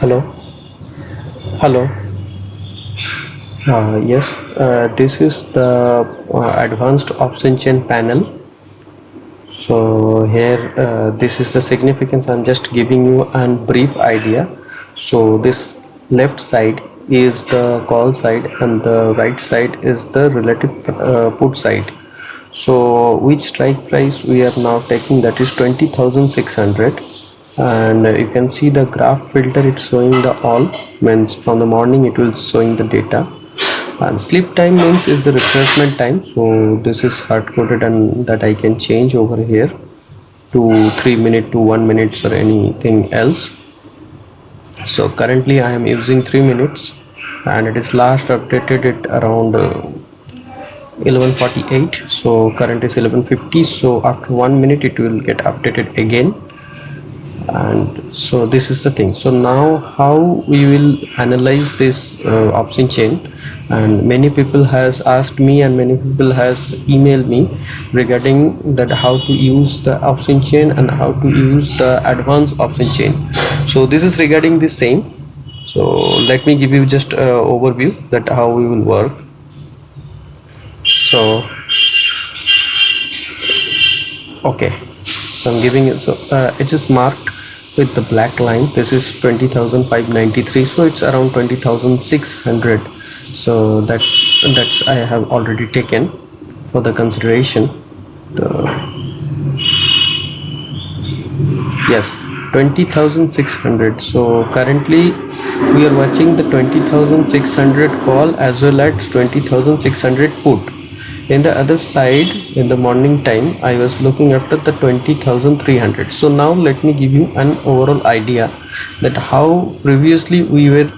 Hello, hello. Yes, this is the advanced option chain panel. So here, this is the significance. I'm just giving you a brief idea. So this left side is the call side, and the right side is the relative put side. So which strike price we are now taking, that is 20,600, and you can see the graph filter, it's showing the all, means from the morning it will showing the data, and sleep time means is the refreshment time. So this is hard coded, and that I can change over here to 3 minutes to 1 minute or anything else. So currently I am using 3 minutes, and it is last updated at around 11:48. So current is 11:50, so after 1 minute it will get updated again. And so this is the thing. So now how we will analyze this option chain, and many people has asked me and many people has emailed me regarding that how to use the option chain and how to use the advanced option chain. So this is regarding the same. So let me give you just overview that how we will work. So okay, so I'm giving it. So it is marked with the black line. This is 20,593, so it's around 20,600. So that's I have already taken for the consideration. The, yes, 20,600. So currently we are watching the 20,600 call as well as 20,600 put. In the other side, in the morning time, I was looking after the 20,300. So now let me give you an overall idea that how previously we were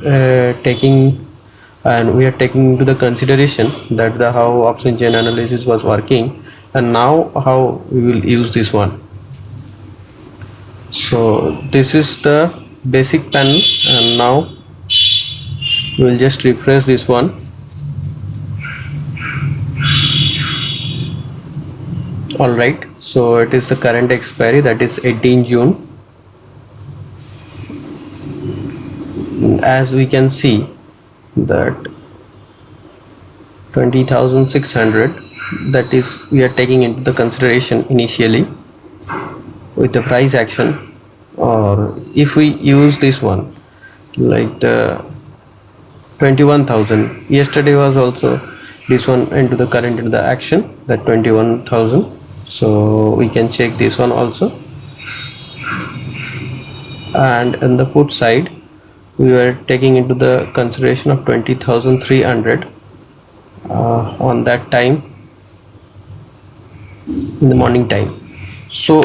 taking, and we are taking into the consideration that the how option chain analysis was working, and now how we will use this one. So this is the basic panel, and now we will just refresh this one. Alright, so it is the current expiry, that is 18 June. As we can see that 20,600, that is we are taking into the consideration initially with the price action. Or if we use this one like the 21,000, yesterday was also this one into the current into the action, that 21,000. So we can check this one also. And in the put side we were taking into the consideration of 20,300 on that time in the morning time. So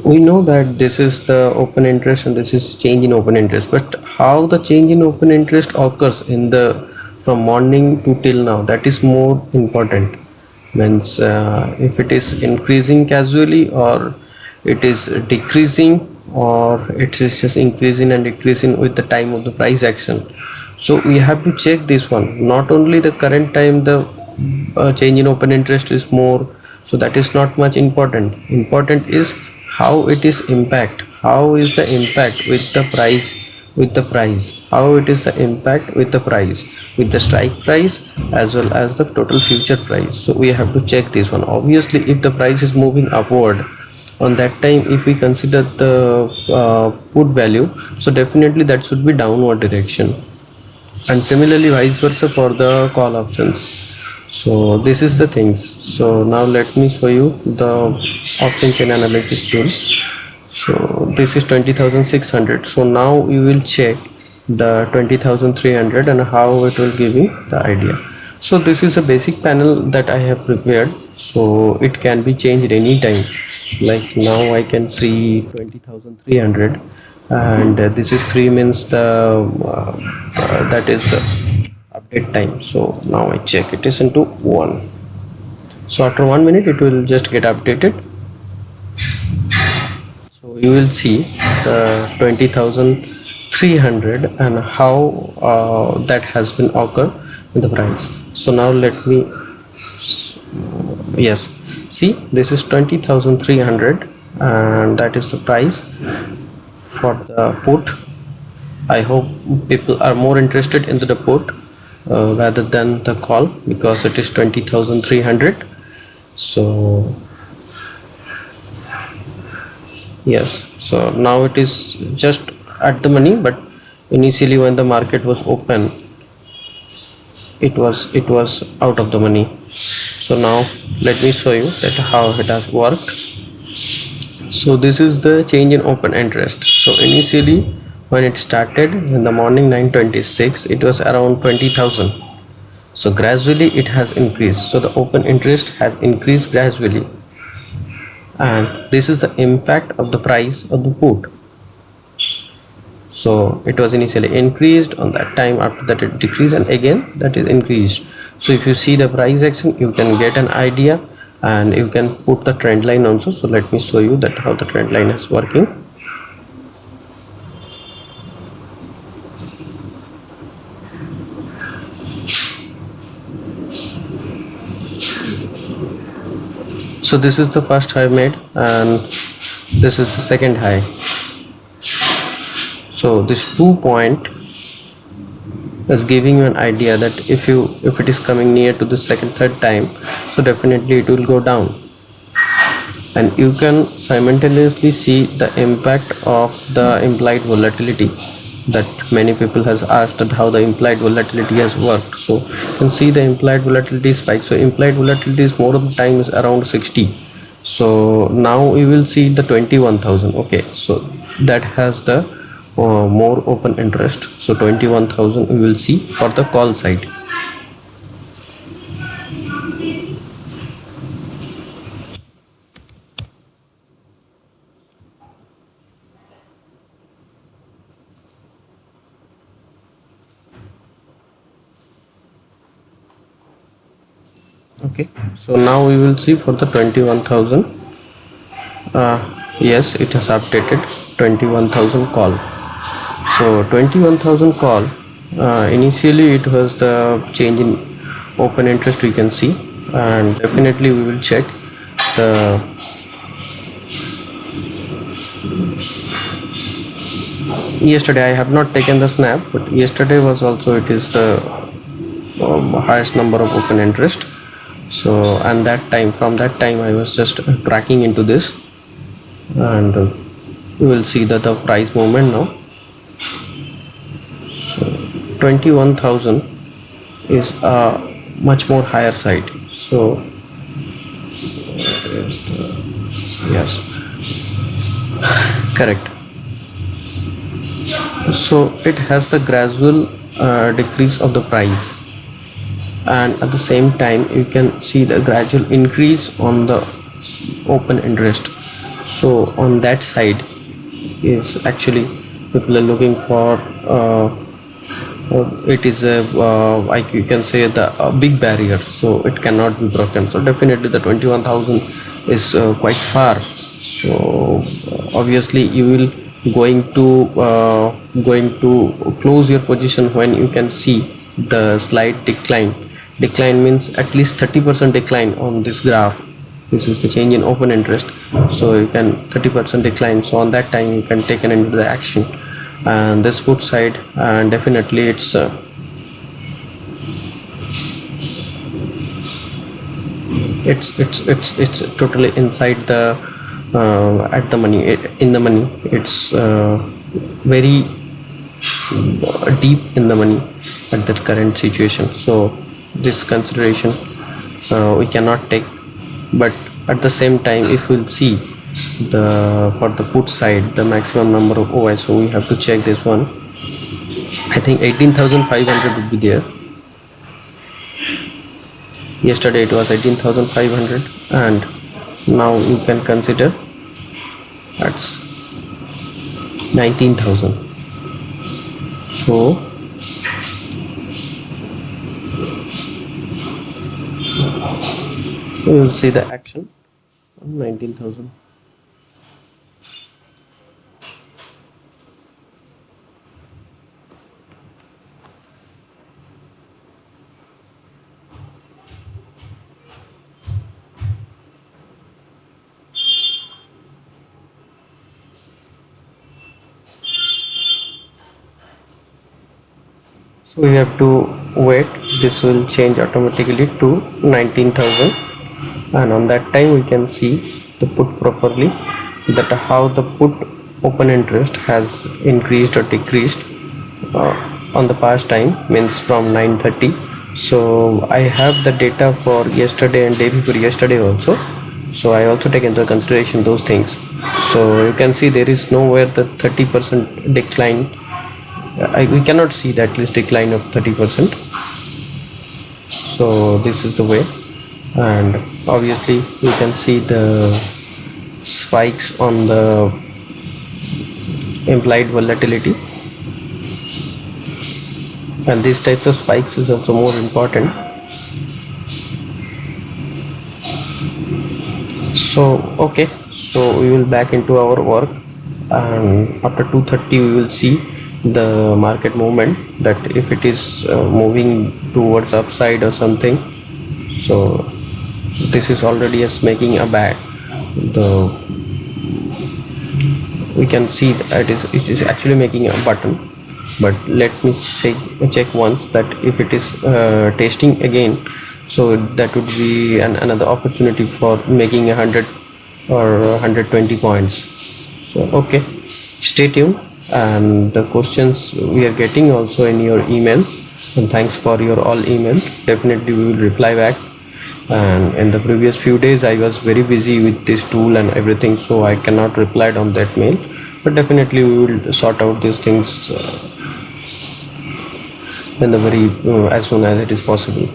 we know that this is the open interest and this is change in open interest, but how the change in open interest occurs in the from morning to till now, that is more important. Means if it is increasing casually, or it is decreasing, or it is just increasing and decreasing with the time of the price action. So we have to check this one, not only the current time the change in open interest is more, so that is not much important. Important is how it is impact, how is the impact with the price, how it is the impact with the price, with the strike price as well as the total future price. So we have to check this one. Obviously if the price is moving upward, on that time if we consider the put value, so definitely that should be downward direction, and similarly vice versa for the call options. So this is the things. So now let me show you the option chain analysis tool. So this is 20,600. So now we will check the 20,300 and how it will give you the idea. So this is a basic panel that I have prepared, so it can be changed anytime. Like now I can see 20,300, and this is 3 means the that is the update time. So now I check it is into 1. So after 1 minute it will just get updated. So you will see the 20,300 and how that has been occur in the price. So now let me, yes, see this is 20,300 and that is the price for the put. I hope people are more interested into the put rather than the call, because it is 20,300. So yes, so now it is just at the money, but initially when the market was open, it was out of the money. So now let me show you that how it has worked. So this is the change in open interest. So initially when it started in the morning 9:26, it was around 20,000. So gradually it has increased, so the open interest has increased gradually, and this is the impact of the price of the put. So it was initially increased, on that time after that it decreased, and again that is increased. So if you see the price action, you can get an idea, and you can put the trend line also. So let me show you that how the trend line is working. So this is the first high made, and this is the second high. So this 2 point is giving you an idea that if it is coming near to the second third time, so definitely it will go down. And you can simultaneously see the impact of the implied volatility, that many people has asked that how the implied volatility has worked. So you can see the implied volatility spike. So implied volatility is more of the time is around 60. So now we will see the 21,000. Okay, so that has the more open interest. So 21,000 we will see for the call side. Okay, so now we will see for the 21,000. Yes, it has updated 21,000 call. So 21,000 call, initially it was the change in open interest, we can see, and definitely we will check the yesterday. I have not taken the snap, but yesterday was also, it is the highest number of open interest. So and that time, from that time I was just tracking into this, and we will see that the price movement now. So 21,000 is a much more higher side. So yes, yes, correct. So it has the gradual decrease of the price, and at the same time you can see the gradual increase on the open interest. So on that side is actually people are looking for it is a like you can say the big barrier, so it cannot be broken. So definitely the 21,000 is quite far. So obviously you will going to close your position when you can see the slight decline means at least 30% decline on this graph. This is the change in open interest, so you can 30% decline. So on that time you can take an into the action, and this put side, and definitely it's totally inside the at the money, in the money. It's very deep in the money at that current situation. So this consideration we cannot take. But at the same time, if we'll see the for the put side the maximum number of OI, so we have to check this one. I think 18,500 would be there. Yesterday it was 18,500, and now you can consider that's 19,000. So we will see the action on 19,000. So we have to wait. This will change automatically to 19,000, and on that time we can see the put properly, that how the put open interest has increased or decreased on the past time, means from 9:30. So I have the data for yesterday and day before yesterday also, so I also take into consideration those things. So you can see there is nowhere the 30% decline. We cannot see that list decline of 30%. So this is the way, and obviously you can see the spikes on the implied volatility, and these types of spikes is also more important. So okay, so we will back into our work, and after 2:30 we will see the market movement, that if it is moving towards upside or something. So this is already as making a bag. The we can see that it is actually making a button, but let me check once that if it is testing again, so that would be another opportunity for making 100 or 120 points. So okay, stay tuned, and the questions we are getting also in your emails, and thanks for your all emails. Definitely we will reply back. And in the previous few days I was very busy with this tool and everything, so I cannot reply on that mail, but definitely we will sort out these things in the very as soon as it is possible.